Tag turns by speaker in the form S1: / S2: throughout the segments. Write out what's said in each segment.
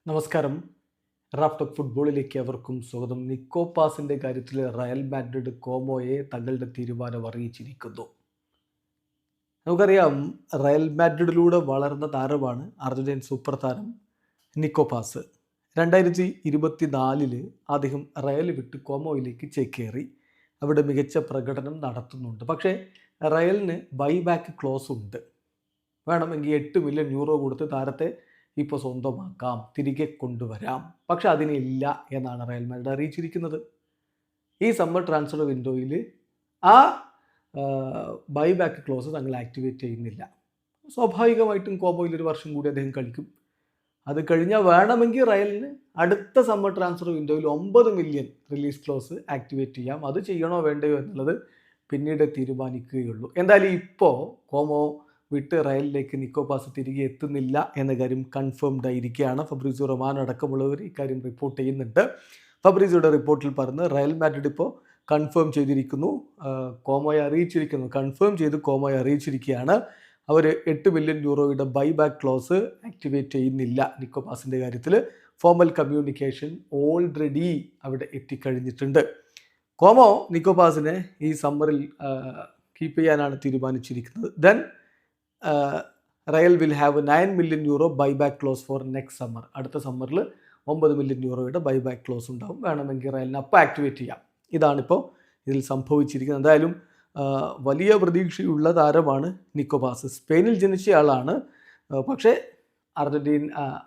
S1: നമസ്കാരം. Raf talk ഫുട്ബോളിലേക്ക് അവർക്കും സ്വാഗതം. നിക്കോ പാസിന്റെ കാര്യത്തിൽ റയൽ മാഡ്രിഡ് കോമോയെ തങ്ങളുടെ തീരുമാനം അറിയിച്ചിരിക്കുന്നു. നമുക്കറിയാം, റയൽ മാഡ്രിഡിലൂടെ വളർന്ന താരമാണ് അർജന്റീൻ സൂപ്പർ താരം നിക്കോ പാസ്. 2024 അദ്ദേഹം റയൽ വിട്ട് കോമോയിലേക്ക് ചേക്കേറി. അവിടെ മികച്ച പ്രകടനം നടത്തുന്നുണ്ട്. പക്ഷേ റയലിന് ബൈബാക്ക് ക്ലോസ് ഉണ്ട്. വേണമെങ്കിൽ 8 മില്യൺ യൂറോ കൊടുത്ത് താരത്തെ ഇപ്പോൾ സ്വന്തമാക്കാം, തിരികെ കൊണ്ടുവരാം. പക്ഷെ അതിനില്ല എന്നാണ് റയൽ മാഡ്രിഡ് അറിയിച്ചിരിക്കുന്നത്. ഈ സമ്മർ ട്രാൻസ്ഫർ വിൻഡോയിൽ ആ ബൈബാക്ക് ക്ലോസ് തങ്ങൾ ആക്ടിവേറ്റ് ചെയ്യുന്നില്ല. സ്വാഭാവികമായിട്ടും കോമോയിൽ ഒരു വർഷം കൂടി അദ്ദേഹം കളിക്കും. അത് കഴിഞ്ഞാൽ വേണമെങ്കിൽ റയലിന് അടുത്ത സമ്മർ ട്രാൻസ്ഫർ വിൻഡോയിൽ 9 മില്യൺ റിലീസ് ക്ലോസ് ആക്ടിവേറ്റ് ചെയ്യാം. അത് ചെയ്യണോ വേണ്ടയോ എന്നുള്ളത് പിന്നീട് തീരുമാനിക്കുകയുള്ളൂ. എന്തായാലും ഇപ്പോൾ കോമോ വിട്ട് റയലിലേക്ക് നിക്കോ പാസ് തിരികെ എത്തുന്നില്ല എന്ന കാര്യം കൺഫേംഡ് ആയിരിക്കുകയാണ്. ഫബ്രീസിയോ റൊമാനോ അടക്കമുള്ളവർ ഇക്കാര്യം റിപ്പോർട്ട് ചെയ്യുന്നുണ്ട്. ഫബ്രീസിയോയുടെ റിപ്പോർട്ടിൽ പറഞ്ഞ് റയൽ മാഡ്രിഡ് ഇപ്പോൾ കൺഫേം ചെയ്തിരിക്കുന്നു, കോമോയെ അറിയിച്ചിരിക്കുന്നു, കൺഫേം ചെയ്ത് കോമോയെ അറിയിച്ചിരിക്കുകയാണ്. അവർ 8 മില്യൺ യൂറോയുടെ ബൈബാക്ക് ക്ലോസ് ആക്ടിവേറ്റ് ചെയ്യുന്നില്ല നിക്കോ പാസിൻ്റെ കാര്യത്തിൽ. ഫോർമൽ കമ്മ്യൂണിക്കേഷൻ ഓൾറെഡി അവിടെ എത്തിക്കഴിഞ്ഞിട്ടുണ്ട്. കോമോ നിക്കോ പാസിനെ ഈ സമ്മറിൽ കീപ്പ് ചെയ്യാനാണ് തീരുമാനിച്ചിരിക്കുന്നത്. Then Real will have 9 million euro buyback clause for next summer. അടുത്ത സമ്മറിൽ 9 മില്യൺ യൂറോയുടെ ബൈബാക്ക് ക്ലോസ് ഉണ്ടാവും. വേണമെങ്കിൽ റയലിന് അപ്പോൾ ആക്ടിവേറ്റ് ചെയ്യാം. ഇതാണിപ്പോൾ ഇതിൽ സംഭവിച്ചിരിക്കുന്നത്. എന്തായാലും വലിയ പ്രതീക്ഷയുള്ള താരമാണ് നിക്കോ പാസ്. സ്പെയിനിൽ ജനിച്ചയാളാണ്. പക്ഷേ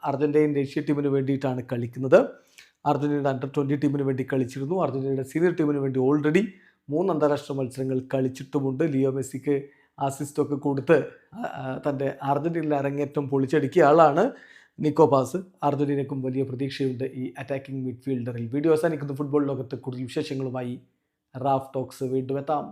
S1: അർജൻറ്റീൻ ദേശീയ ടീമിന് വേണ്ടിയിട്ടാണ് കളിക്കുന്നത്. അർജൻറ്റീനയുടെ അണ്ടർ 20 ടീമിന് വേണ്ടി കളിച്ചിരുന്നു. അർജൻറ്റീനയുടെ സീനിയർ ടീമിന് വേണ്ടി ഓൾറെഡി 3 അന്താരാഷ്ട്ര മത്സരങ്ങൾ കളിച്ചിട്ടുമുണ്ട്. ലിയോ മെസ്സിക്ക് അസിസ്റ്റൊക്കെ കൊടുത്ത് തൻ്റെ അർജൻറ്റീനയിൽ അരങ്ങേറ്റം പൊളിച്ചടുക്കിയ ആളാണ് നിക്കോ പാസ്. അർജൻറ്റീനയ്ക്കും വലിയ പ്രതീക്ഷയുണ്ട് ഈ അറ്റാക്കിംഗ് മിഡ്ഫീൽഡറിൽ. വീഡിയോ അവസാനിക്കുന്ന ഫുട്ബോൾ ലോകത്ത് കൂടുതൽ വിശേഷങ്ങളുമായി റാഫ് ടോക്സ് വീണ്ടും എത്താം.